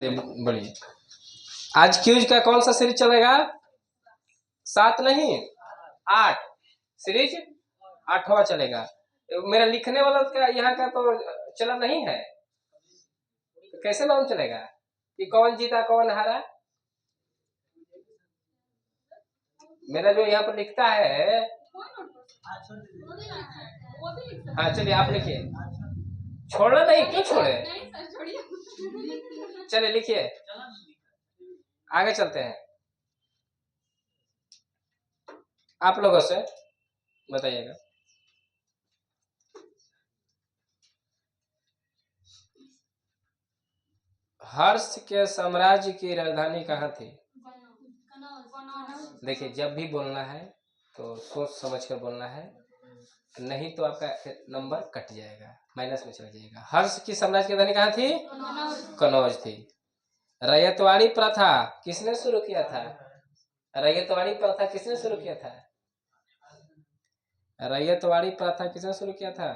बढ़िया। आज क्यूज का कौन सा सीरीज चलेगा? 7 नहीं 8 सीरीज 8वां चलेगा। मेरा लिखने वाला का यहाँ का तो चला नहीं है, तो कैसे मालूम चलेगा कि कौन जीता कौन हारा? मेरा जो यहाँ पर लिखता है, हाँ चलिए आप लिखिए। छोड़ना नहीं, क्यों छोड़े? चलिए लिखिए, आगे चलते हैं। आप लोगों से बताइएगा। हर्ष के साम्राज्य की राजधानी कहाँ थी? देखिए, जब भी बोलना है तो सोच समझ कर बोलना है, नहीं तो आपका नंबर कट जाएगा, माइनस में चला जाएगा। हर्ष की साम्राज्य की राजधानी कहाँ थी? कनौज थी। रैयतवाड़ी प्रथा किसने शुरू किया था? रैयतवाड़ी प्रथा किसने शुरू किया था? रैयतवाड़ी प्रथा किसने शुरू किया था?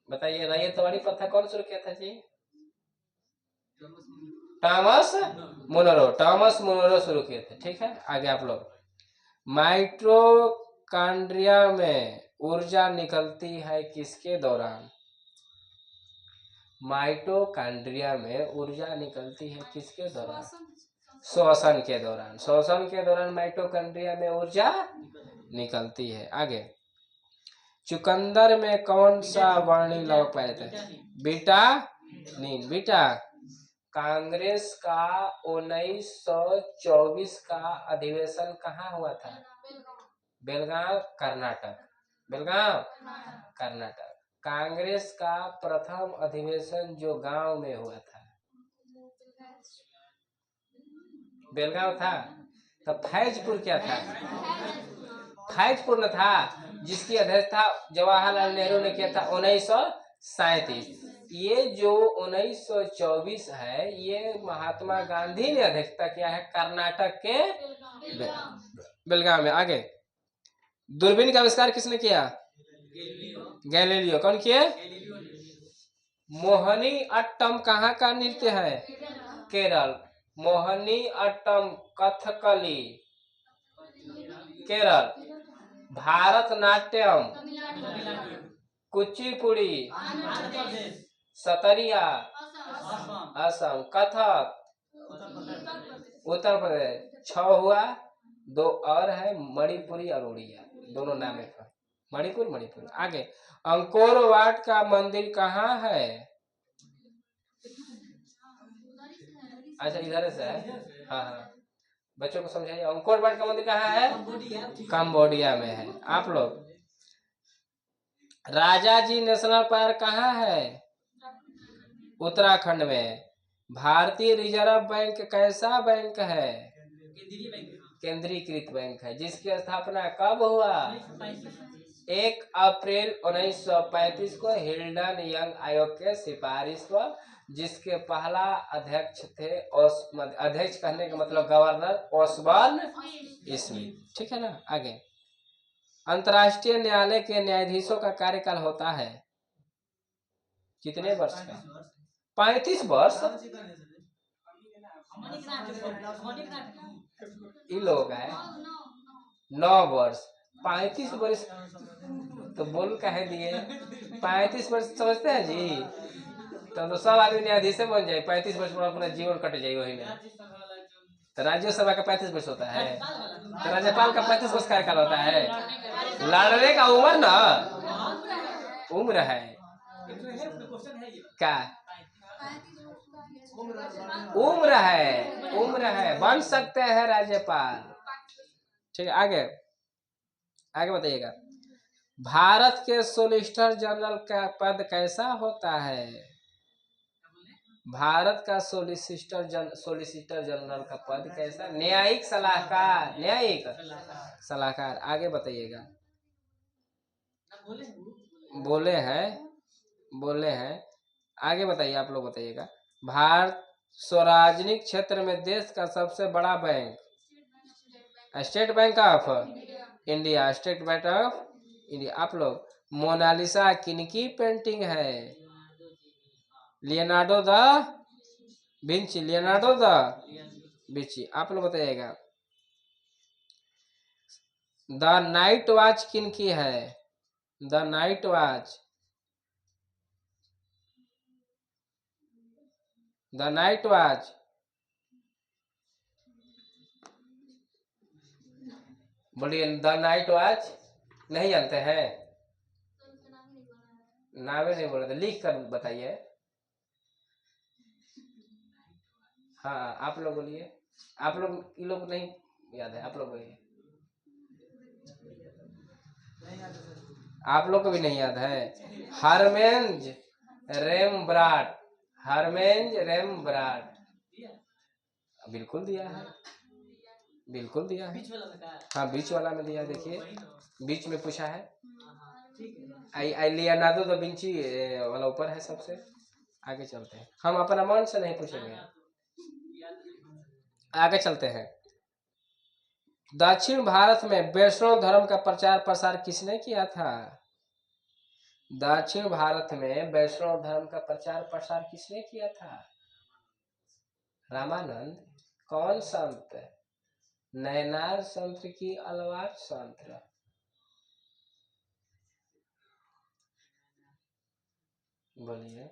बताइए, रैयतवाड़ी प्रथा कौन शुरू किया था जी? Thomas Munro. टॉमस मुनरो शुरू किए थे। ठीक है, आगे आप लोग। माइटोकॉन्ड्रिया में ऊर्जा निकलती है किसके दौरान? माइटोकॉन्ड्रिया में ऊर्जा निकलती है किसके दौरान? श्वसन के दौरान। श्वसन के दौरान माइटोकॉन्ड्रिया में ऊर्जा निकलती है। आगे, चुकंदर में कौन सा वर्णिल लवक पाया जाता है? बीटा नीन। बीटा, कांग्रेस का 1924 का अधिवेशन कहाँ हुआ था? बेलगांव, कर्नाटक। बेलगांव, कर्नाटक। कांग्रेस का प्रथम अधिवेशन जो गांव में हुआ था, बेलगांव था। तो फैजपुर क्या था? फैजपुर न था, जिसकी अध्यक्षता जवाहरलाल नेहरू ने किया था 1937। ये जो 1924 है, ये महात्मा गांधी ने अध्यक्षता किया है कर्नाटक के बेलगांव में। आगे, दूरबीन का आविष्कार किसने किया? गैलीलियो। कौन किया? मोहिनी अट्टम कहाँ का नृत्य है? केरल। मोहिनी अट्टम कथकली केरल। भारतनाट्यम कुचिपुड़ी सतरिया असम। कथक उत्तर प्रदेश। 6 हुआ, 2 और है, मणिपुरी और उड़िया, दोनों नाम है। मणिपुर मणिपुर। आगे, अंकोर वाट का मंदिर कहाँ है? अच्छा, इधर से है। हाँ हाँ, बच्चों को समझाइए, अंकोर वाट का मंदिर कहाँ है? कंबोडिया में है। आप लोग, राजा जी नेशनल पार्क कहाँ है? उत्तराखंड में। भारतीय रिजर्व बैंक कैसा बैंक है? केंद्रीकृत बैंक है। जिसकी स्थापना कब हुआ? 1 अप्रैल 1935 को हिल्डन यंग आयोग के सिफारिश पर, जिसके पहला अध्यक्ष थे अध्यक्ष कहने का मतलब गवर्नर ओसबॉर्न स्मिथ। ठीक है ना। आगे, अंतर्राष्ट्रीय न्यायालय के न्यायाधीशों का कार्यकाल होता है कितने वर्ष का? 35 वर्ष। ये लोग है 9 वर्ष। 35 वर्ष तो बोल कहे दिए? 35 वर्ष समझते हैं जी? तो सब आदमी न्यायाधीश बन जाए। 35 वर्ष में अपना जीवन कट जाए वही में। तो राज्यसभा का 35 वर्ष होता है, तो राज्यपाल का 35 वर्ष कार्यकाल होता है। लड़ने का उम्र ना, उम्र है क्या? उम्र है, उम्र है, बन सकते हैं राज्यपाल। ठीक है, आगे आगे बताइएगा। भारत के सोलिसिटर जनरल का पद कैसा होता है? भारत का सोलिसिटर जनरल का पद कैसा? न्यायिक सलाहकार। न्यायिक सलाहकार। आगे बताइएगा। बोले हैं। आगे बताइए, आप लोग बताइएगा। भारत सार्वजनिक क्षेत्र में देश का सबसे बड़ा bank? State bank of India. State bank of India. आप लोग, मोनालिसा किनकी पेंटिंग है? Leonardo da Vinci, Leonardo da Vinci. आप लोग बताइएगा द नाइट वॉच किन की है? The night watch, the night watch बोलिए। द नाइट वॉच नहीं जानते हैं? नावे नहीं बोल रहे थे, लिख कर बताइए। हाँ आप लोग बोलिए, आप लोग, ये लोग नहीं याद है, आप लोग बोलिए। आप लोग को भी नहीं याद है? हरमेंज रेम्ब्राट, हरमेंज रेम्ब्राट। बिल्कुल दिया है, बिल्कुल दिया है। हाँ बीच वाला में दिया, देखिए बीच में पूछा है। आई लियोनार्डो दा विंची वाला ऊपर है सबसे। आगे चलते हैं, हम अपना मन से नहीं पूछेंगे, आगे चलते हैं। दक्षिण भारत में वैष्णव धर्म का प्रचार प्रसार किसने किया था? दक्षिण भारत में वैष्णव धर्म का प्रचार प्रसार किसने किया था? रामानंद। कौन संत? नैनार संत की अलवार संत? बोलिए।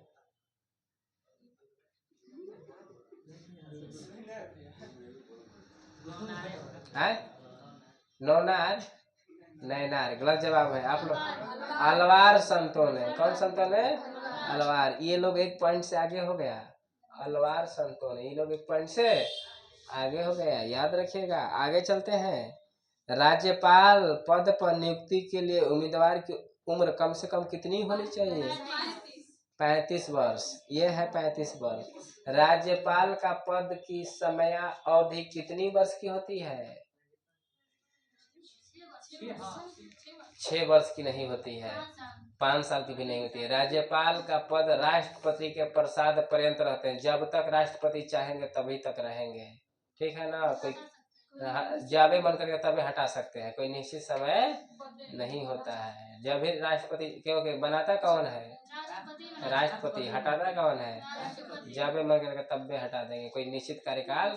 नौनार, नैनार गलत जवाब है। आप लोग अलवार संतों ने, कौन संतों ने? अलवार। ये लोग एक पॉइंट से आगे हो गया, अलवार संतों ने, ये लोग एक पॉइंट से आगे हो गया, याद रखिएगा। आगे चलते हैं। राज्यपाल पद पर नियुक्ति के लिए उम्मीदवार की उम्र कम से कम कितनी होनी चाहिए? 35 वर्ष। ये है 35 वर्ष। राज्यपाल का पद की समय अवधि कितनी वर्ष की होती है? 6 वर्ष की नहीं होती है, 5 साल की भी नहीं होती है। राज्यपाल का पद राष्ट्रपति के प्रसाद पर्यंत रहते हैं, जब तक राष्ट्रपति चाहेंगे तभी तक रहेंगे। ठीक है ना? कोई जब मन करके तभी हटा सकते हैं, कोई निश्चित समय नहीं होता है। जब भी राष्ट्रपति, क्योंकि बनाता कौन है? राष्ट्रपति। हटाता कौन है? जब भी मन करके तब भी हटा देंगे, कोई निश्चित कार्यकाल।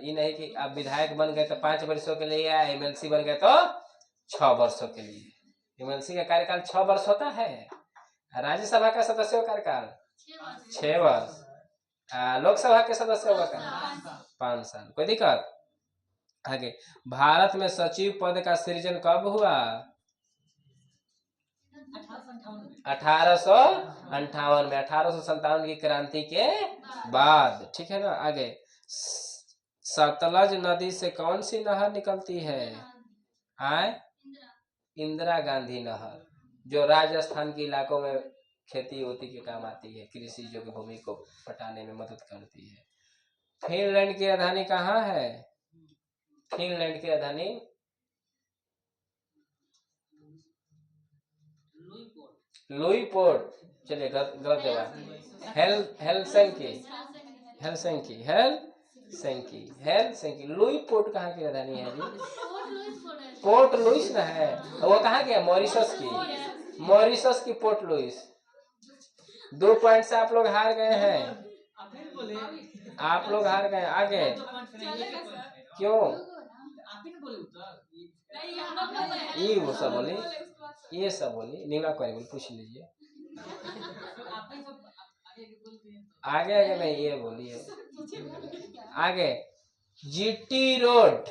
ये नहीं कि अब विधायक बन गए तो 5 वर्षों के लिए, या एमएलसी बन गए तो 6 वर्षों के लिए। एमएलसी का कार्यकाल 6 वर्ष होता है। राज्यसभा का सदस्यों का कार्यकाल 6 वर्ष। लोकसभा के सदस्यों का 5 साल। कोई दिक्कत? आगे, भारत में सचिव पद का सृजन कब हुआ? 1858 में, 1857 की क्रांति के बाद। ठीक है ना? आगे, सतलज नदी से कौन सी नहर निकलती है? इंदिरा गांधी नहर, जो राजस्थान के इलाकों में खेती होती के काम आती है, कृषि जो भूमि को पटाने में मदद करती है। फिनलैंड की राजधानी कहाँ है? फिनलैंड की राजधानी लुईपोर्ट। चलिए गलत जवाब। Helsinki, Helsinki, Helsinki, Helsinki. लुईपोर्ट कहाँ की राजधानी है जी? पोर्ट लुइस ना है, वो कहाँ की है? मॉरिशस की, मॉरिशस की पोर्ट लुइस। 2 पॉइंट से आप लोग हार गए हैं, आप लोग हार गए। आगे क्यों? ये वो सब बोली, ये सब बोली, नीला क्वेरी बोली, पूछ लीजिए। आगे आगे नहीं, ये बोलिए। आगे, जीटी रोड,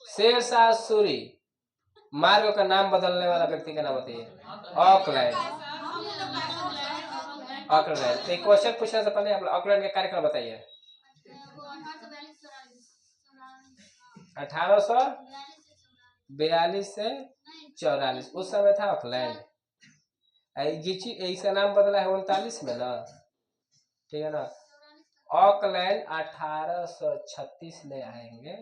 शेरशाह सूरी मार्ग का नाम बदलने वाला व्यक्ति का नाम बताइए। Auckland, Auckland. तो क्वेश्चन पूछने से पहले आप ऑकलैंड का कार्यक्रम बताइए। 1842 से 44, उस समय था ऑकलैंड। इसका नाम बदला है 39 में ना, ठीक है ना? ऑकलैंड 1836 में आएंगे,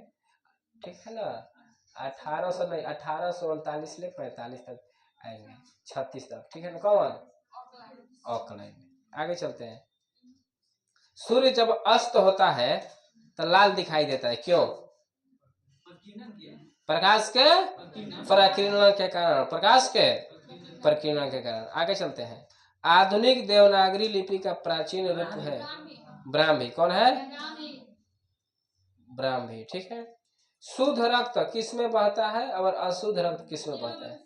ठीक है ना? 1800 नहीं, 1839 से 45 तक आएंगे, 36 तक, ठीक है ना? कौन? ऑकलैंड। आगे चलते हैं। सूर्य जब अस्त होता है तो लाल दिखाई देता है, क्यों? प्रकाश के प्रकीर्णन के कारण, प्रकाश के प्रकीर्णन के कारण। आगे चलते हैं। आधुनिक देवनागरी लिपि का प्राचीन रूप है ब्राह्मी। कौन है? ब्राह्मी। ठीक है। शुद्ध रक्त किस में बहता है और अशुद्ध रक्त किस में बहता है?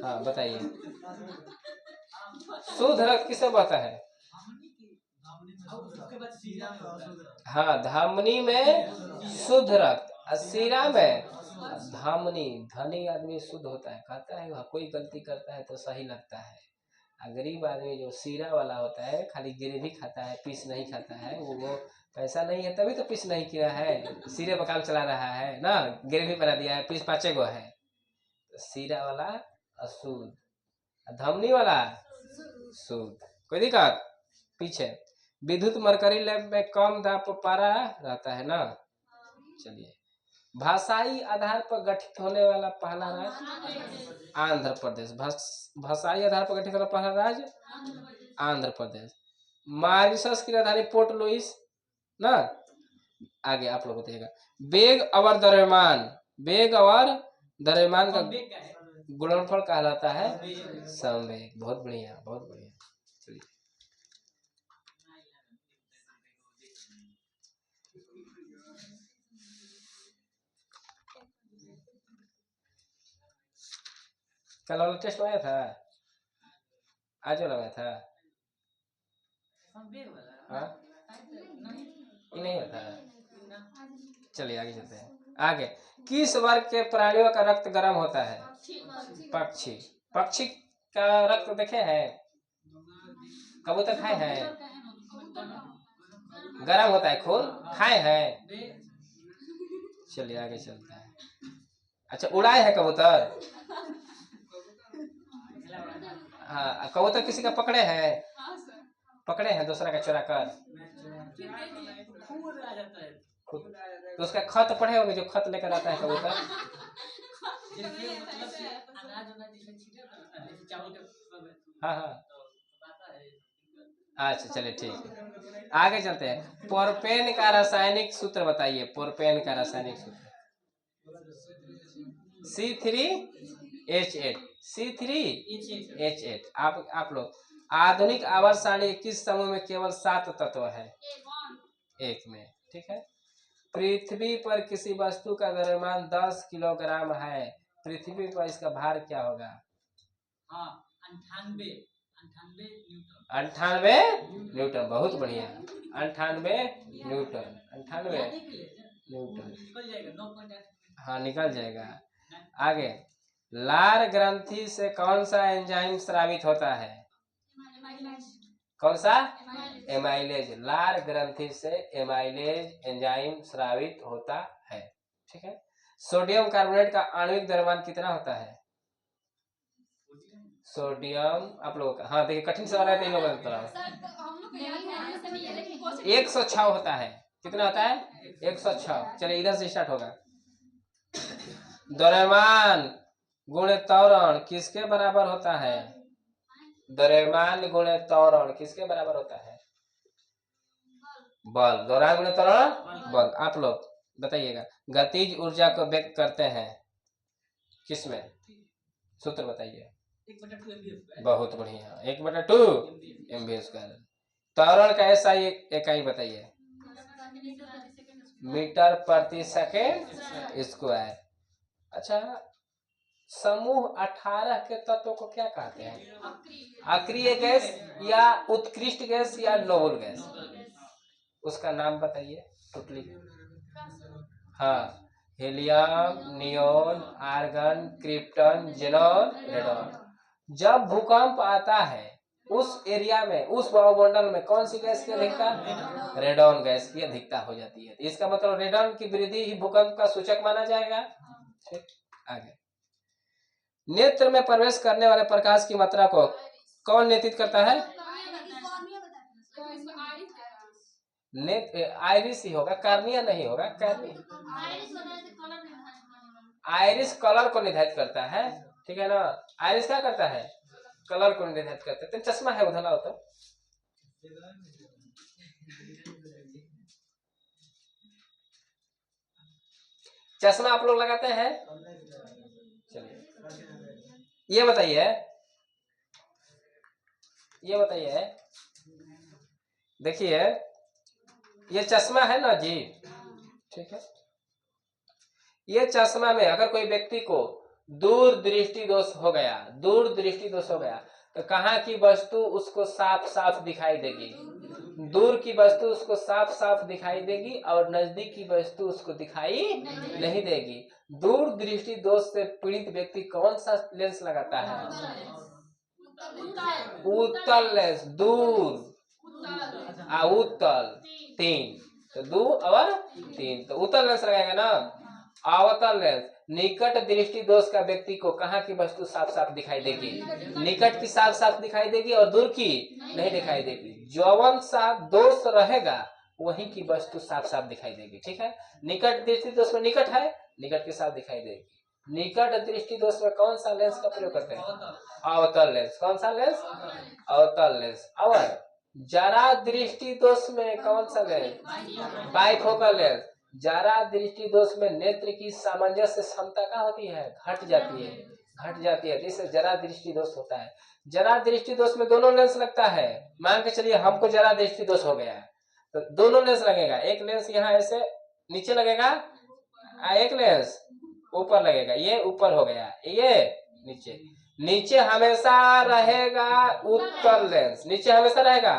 हाँ बताइए। शुद्ध रक्त किस में बहता है? हाँ, धमनी में शुद्ध रक्त, सीरा में धमनी। धनी आदमी शुद्ध होता है, कहता है कोई गलती करता है तो सही लगता है। गरीब आदमी जो सीरा वाला होता है, खाली ग्रेवी खाता है, पीस नहीं खाता है, वो पैसा नहीं है तभी तो पीस नहीं किया है, सीरे पर काम चला रहा है ना, ग्रेवी बना दिया है, पीस 5 गो है। तो सीरा वाला अशुद्ध, धमनी वाला शुद्ध। कोई दिक्कत? पीछे विद्युत मरकरी लैब में कम दाब पारा रहता है ना। चलिए, भाषाई आधार पर गठित होने वाला पहला राज्य आंध्र प्रदेश। भाषाई आधार पर गठित होने वाला पहला राज्य आंध्र प्रदेश। मॉरिशस की राजधानी पोर्ट लुइस ना। आगे आप लोग बताइएगा। वेग और द्रव्यमान, वेग और द्रव्यमान का गुणनफल कहलाता है संवेग। बहुत बढ़िया, बहुत बढ़िया। चलिए, कल वाला टेस्ट आया था, आज वाला आया था। हाँ, ये नहीं होता है। चलिए आगे चलते हैं। आगे, किस वर्ग के प्राणियों का रक्त गर्म होता है? पक्षी। पक्षी का रक्त देखे हैं? कबूतर खाए हैं? गर्म होता है खून, खाए हैं? चलिए आगे चलते हैं। अच्छा, उड़ाए है कबूतर? हाँ, कबूतर किसी का पकड़े हैं? पकड़े हैं दूसरा का चुरा कर? तो उसका खत पढ़े होंगे, जो खत लेकर आता है कबूतर। हाँ हाँ, अच्छा चलिए ठीक है, आगे चलते हैं। पोरपेन का रासायनिक सूत्र बताइए। पोरपेन का रासायनिक सूत्र C3H8। C3H8। आप लोग, आधुनिक आवर्त सारणी किस समूह में केवल 7 तत्व है? एक में। ठीक है। पृथ्वी पर किसी वस्तु का द्रव्यमान 10 किलोग्राम है, पृथ्वी पर इसका भार क्या होगा? 98 न्यूटन। बहुत बढ़िया, 98 न्यूटन। 98 न्यूटन। हाँ, निकल जाएगा। आगे, लार ग्रंथि से कौन सा एंजाइम स्रावित होता है? कौन सा? एमाइलेज। लार ग्रंथि से एमाइलेज एंजाइम स्रावित होता है। ठीक है। सोडियम कार्बोनेट का आणविक द्रव्यमान कितना होता है? सोडियम, आप लोगों का, हाँ देखिए कठिन सवाल है तो इन लोगों की तरह 106 होता है। कितना होता है? 106। चलिए इधर से स्टार्ट होगा। द्रव्यमान गुणे त्वरण किसके बराबर होता है? द्रव्यमान गुणे त्वरण किसके बराबर होता है? बल। द्रव्यमान गुणे त्वरण बल। आप लोग बताइएगा, गतिज ऊर्जा को व्यक्त करते हैं किसमें? सूत्र बताइए। बहुत बढ़िया, 1/2 MV²। त्वरण का ऐसा इकाई बताइए। मीटर प्रति सेकेंड स्क्वायर। अच्छा, समूह 18 के तत्वों को क्या कहते हैं? अक्रिय गैस या उत्कृष्ट गैस या नोबल गैस? उसका नाम बताइए टोटली। हाँ, helium, neon, argon, krypton, xenon, radon. जब भूकंप आता है उस एरिया में, उस वायुमंडल में कौन सी गैस की अधिकता? रेडॉन गैस की अधिकता हो जाती है। इसका मतलब रेडॉन की वृद्धि ही भूकंप का सूचक माना जाएगा। ठीक, आगे। नेत्र में प्रवेश करने वाले प्रकाश की मात्रा को कौन नियंत्रित करता है? आइरिस ही होगा, कार्निया नहीं होगा। आइरिस कलर को निर्धारित करता है, ठीक है ना। आइरिस क्या करता है? कलर को निर्धारित करता है। तो चश्मा है उधर लाओ तो। चश्मा आप लोग लगाते हैं? चलिए ये बताइए, ये बताइए, देखिए ये चश्मा है ना जी, ठीक है। ये चश्मा में अगर कोई व्यक्ति को दूर दृष्टि दोष हो गया, दूर दृष्टि दोष हो गया, तो कहाँ की वस्तु उसको साफ साफ दिखाई देगी? दूर की वस्तु उसको साफ साफ दिखाई देगी और नजदीक की वस्तु उसको दिखाई नहीं देगी। दूर दृष्टि दोष से पीड़ित व्यक्ति कौन सा लेंस लगाता है? उत्तल लेंस। दूर उत्तल 3, तो 2 और 3, तो उत्तल लेंस लगाएगा ना। अवतल लेंस, निकट दृष्टि दोष का व्यक्ति को कहाँ की वस्तु साफ साफ दिखाई देगी? निकट की साफ साफ दिखाई देगी और दूर की नहीं दिखाई देगी। जौवन सा दोष रहेगा वही की वस्तु साफ साफ दिखाई देगी, ठीक है। निकट दृष्टि दोष में निकट है, निकट के साथ दिखाई देगी। निकट दृष्टि दोष में कौन सा लेंस का प्रयोग करते हैं? अवतल लेंस। कौन सा लेंस? अवतल लेंस। और जरा दृष्टि दोष में कौन सा लेंस? Bifocal lens. जरा दृष्टि दोष में नेत्र की सामंजस्य क्षमता क्या होती है? घट जाती है, घट जाती है, जिससे जरा दृष्टि दोष होता है। जरा दृष्टि दोष में दोनों लेंस लगता है। मान के चलिए हमको जरा दृष्टि दोष हो गया है, तो दोनों लेंस लगेगा। एक लेंस यहाँ ऐसे नीचे लगेगा, एक लेंस ऊपर लगेगा। ये ऊपर हो गया, ये नीचे। नीचे हमेशा रहेगा उत्तल लेंस, नीचे हमेशा रहेगा,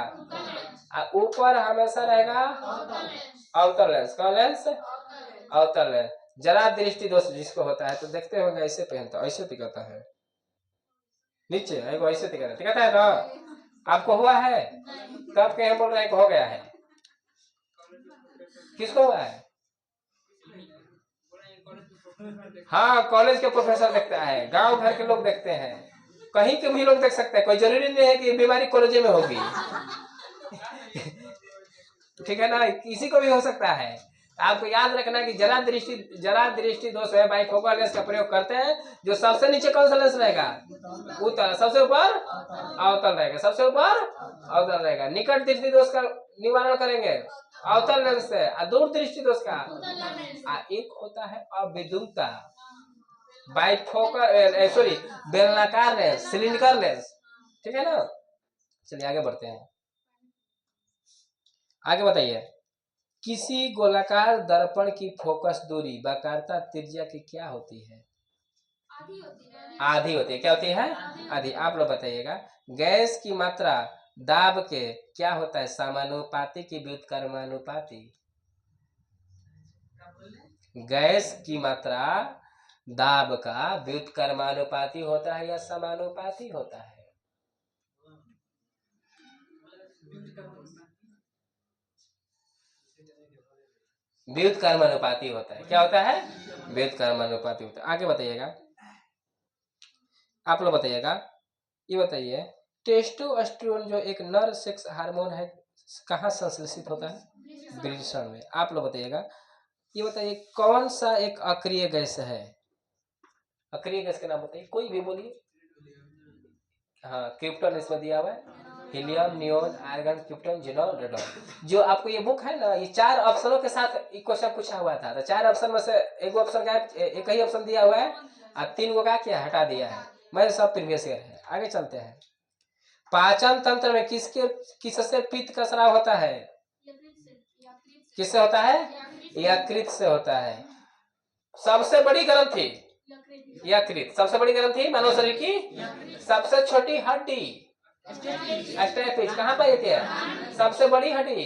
ऊपर हमेशा रहेगा अवतल लेंस। कौन लेंस? अवतल लेंस। जरा दृष्टि दोष जिसको होता है तो देखते होंगे ऐसे पहनता, ऐसे दिखाता है नीचे, ऐसे दिखाता है ना। आपको हुआ है? तब कहीं बोल रहे हैं हो गया है। किसको हुआ है? हाँ, कॉलेज के प्रोफेसर देखता है, गांव भर के लोग देखते हैं, कहीं के भी लोग देख सकते हैं। कोई जरूरी नहीं है कि बीमारी कॉलेज में होगी। ठीक है ना, किसी को भी हो सकता है। आपको याद रखना कि जरा दृष्टि दोष है, बाइफोकल लेंस का प्रयोग करते हैं। जो सबसे नीचे कौन सा लेंस रहेगा? उत्तल। सबसे ऊपर अवतल रहेगा, सबसे ऊपर अवतल रहेगा। निकट दृष्टि दोष का निवारण करेंगे अवतल लेंस से। दूर दृष्टि दोष का एक होता है अविद्युता, बाइफोकल सॉरी बेलनाकार लेंस, सिलिंडर लेंस, ठीक है ना। चलिए आगे बढ़ते हैं, आगे बताइए। किसी गोलाकार दर्पण की फोकस दूरी वक्रता त्रिज्या की क्या होती है? आधी होती है। क्या होती है? आधी। आप लोग बताइएगा। गैस की मात्रा दाब के क्या होता है? समानुपाती की व्युत्क्रमानुपाती? गैस की मात्रा दाब का व्युत्क्रमानुपाती होता है या समानुपाती होता है? व्युत्क्रमानुपाती होता है। क्या होता है? व्युत्क्रमानुपाती होता है। आगे बताइएगा, आप लोग बताइएगा। ये बताइए, टेस्टोस्टेरोन जो एक नर सेक्स हार्मोन है कहाँ संश्लेषित होता है? वृषण में। आप लोग बताइएगा। ये बताइए कौन सा एक अक्रिय गैस है? अक्रिय गैस का नाम बताइए, कोई भी बोलिए। हाँ, क्रिप्टन इसमें दिया हुआ है। Helium, neon, argon, krypton, xenon, radon. जो आपको ये बुक है ना, ये 4 ऑप्शनों के साथ क्वेश्चन पूछा हुआ था। तो 4 ऑप्शन में से एक ऑप्शन का एक ही ऑप्शन दिया हुआ है और 3 को क्या हटा दिया है। मैं सब प्रीवियस ईयर है। आगे चलते हैं। पाचन तंत्र में किससे पित्त का स्राव होता है? किससे होता है? यकृत से होता है। सबसे बड़ी ग्रंथि यकृत। सबसे बड़ी ग्रंथि मानव शरीर की। सबसे छोटी हड्डी स्टेपिस कहाँ पाई जाती है? सबसे बड़ी हड्डी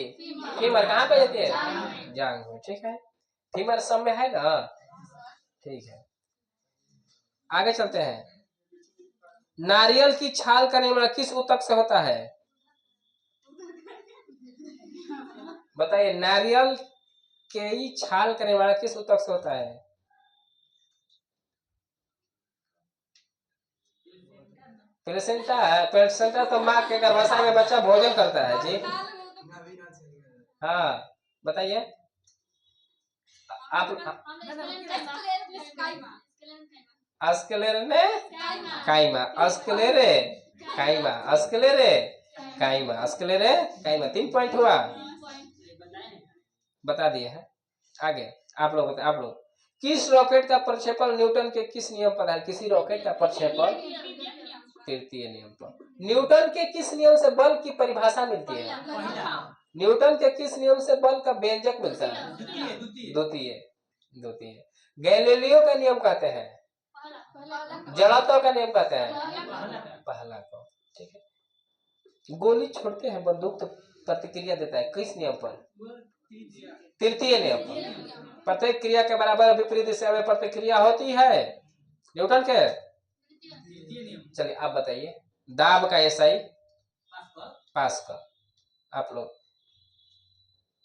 फीमर कहाँ पाई जाती है? जांघ में, ठीक है। फीमर सब में है ना, ठीक है। आगे चलते हैं। नारियल की छाल का निर्माण किस ऊतक से होता है? बताइए, नारियल के छाल का निर्माण किस ऊतक से होता है? प्लेसेंटा है। प्लेसेंटा तो माँ के गर्भाशय में बच्चा भोजन करता है जी। हाँ बताइए आप। अस्क्लेरने काइमा, अस्क्लेरे काइमा, अस्क्लेरे काइमा, अस्क्लेरे काइमा। 3 पॉइंट हुआ, बता दिए हैं। आगे आप लोग किस रॉकेट का प्रक्षेपण न्यूटन के किस नियम पर है? किसी रॉकेट का प्रक्षेपण तृतीय नियम पर। न्यूटन के किस नियम से बल की परिभाषा मिलती है? न्यूटन के किस नियम से बल का व्यंजक मिलता है? द्वितीय। गैलीलियो का नियम कहते हैं, जड़त्व का नियम कहते हैं पहला को। ठीक है, गोली छोड़ते हैं बंदूक तो प्रतिक्रिया देता है किस नियम पर? तृतीय नियम पर। प्रत्येक क्रिया के बराबर विपरीत दिशा में प्रतिक्रिया होती है, न्यूटन के। चलिए आप बताइए, दाब का एसआई पास्कल। आप लोग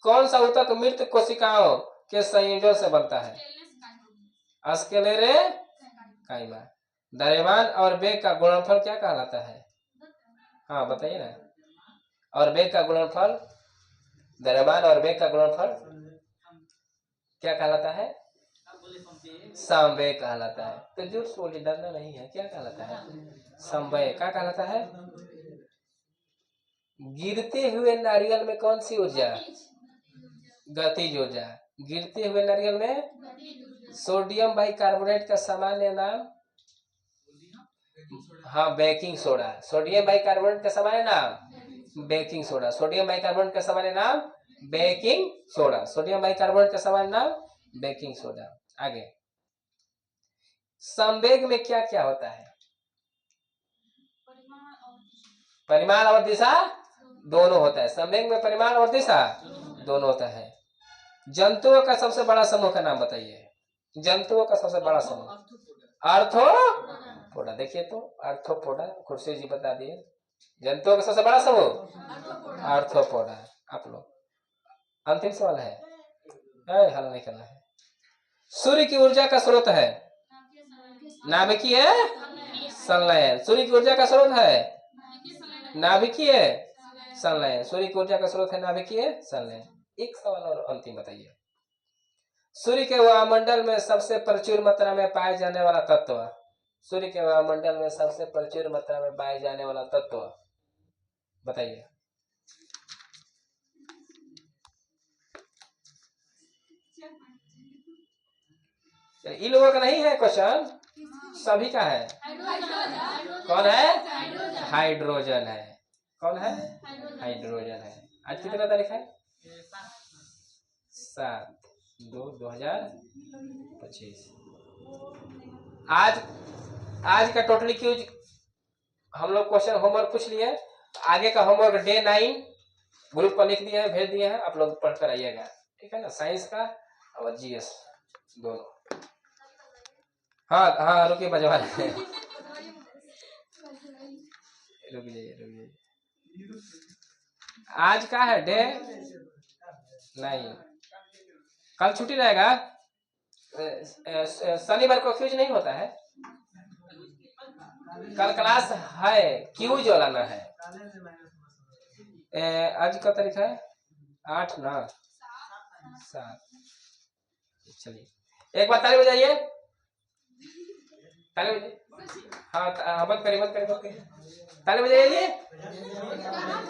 कौन सा ऊतक मृत कोशिकाओं के संयोजन से बनता है? स्क्लेरोकाइमा। द्रव्यमान और वेग का गुणनफल क्या कहलाता है? हाँ बताइए ना। और वेग का गुणनफल, द्रव्यमान और वेग का गुणनफल क्या कहलाता है? समवेग कहलाता है। तो झूठ बोलिए, डरना नहीं है। क्या कहलाता है? समवेग। क्या कहलाता है? गिरते हुए नारियल में कौन सी ऊर्जा? गतिज ऊर्जा। गिरते हुए नारियल में सोडियम बाइकार्बोनेट का सामान्य नाम? हाँ बेकिंग सोडा। सोडियम बाइकार्बोनेट का सामान्य नाम बेकिंग सोडा। सोडियम बाइकार्बोनेट का सामान्य नाम बेकिंग सोडा। सोडियम बाइकार्बोनेट का सामान्य नाम बेकिंग सोडा। आगे, संवेग में क्या क्या होता है? परिमाण और दिशा दोनों होता है। संवेग में परिमाण और दिशा दोनों होता है। जंतुओं का सबसे बड़ा समूह का नाम बताइए। जंतुओं का सबसे बड़ा समूह आर्थ्रोपोडा। देखिए तो आर्थ्रोपोडा, खुर्शी जी बता दिए। जंतुओं का सबसे बड़ा समूह आर्थ्रोपोडा। आप लोग अंतिम सवाल है, हल नहीं करना है। सूर्य की ऊर्जा का स्रोत है नाभिकीय संलयन। सूर्य की ऊर्जा का स्रोत है नाभिकीय संलयन। सूर्य की ऊर्जा का स्रोत है नाभिकीय संलयन। एक सवाल और अंतिम बताइए। सूर्य के वायुमंडल में सबसे प्रचुर मात्रा में पाए जाने वाला तत्व? सूर्य के वायुमंडल में सबसे प्रचुर मात्रा में पाए जाने वाला तत्व बताइए। इन लोगों का नहीं है क्वेश्चन, सभी का है। कौन है? हाइड्रोजन है। कौन है? हाइड्रोजन है। आज कितना तारीख है? 7/2/2025। आज का टोटली क्यूज हम लोग क्वेश्चन होमवर्क पूछ लिए। आगे का होमवर्क डे 9 ग्रुप पर लिख दिए हैं, भेज दिए हैं। आप लोग पढ़ कर आइएगा, ठीक है ना? साइंस का और जीएस दोनों। हाँ हाँ रुकिए, बजवा रहे हैं। रुक जाइए। आज का है डे 9। कल छुट्टी रहेगा। शनिवार को क्यूज नहीं होता है। कल क्लास है, क्यूज लाना है। आज का तारीख है 8 ना 7। चलिए एक बार ताली बजाइए, ताली बजाइए। हाँ मत करिए ताली बजाइए।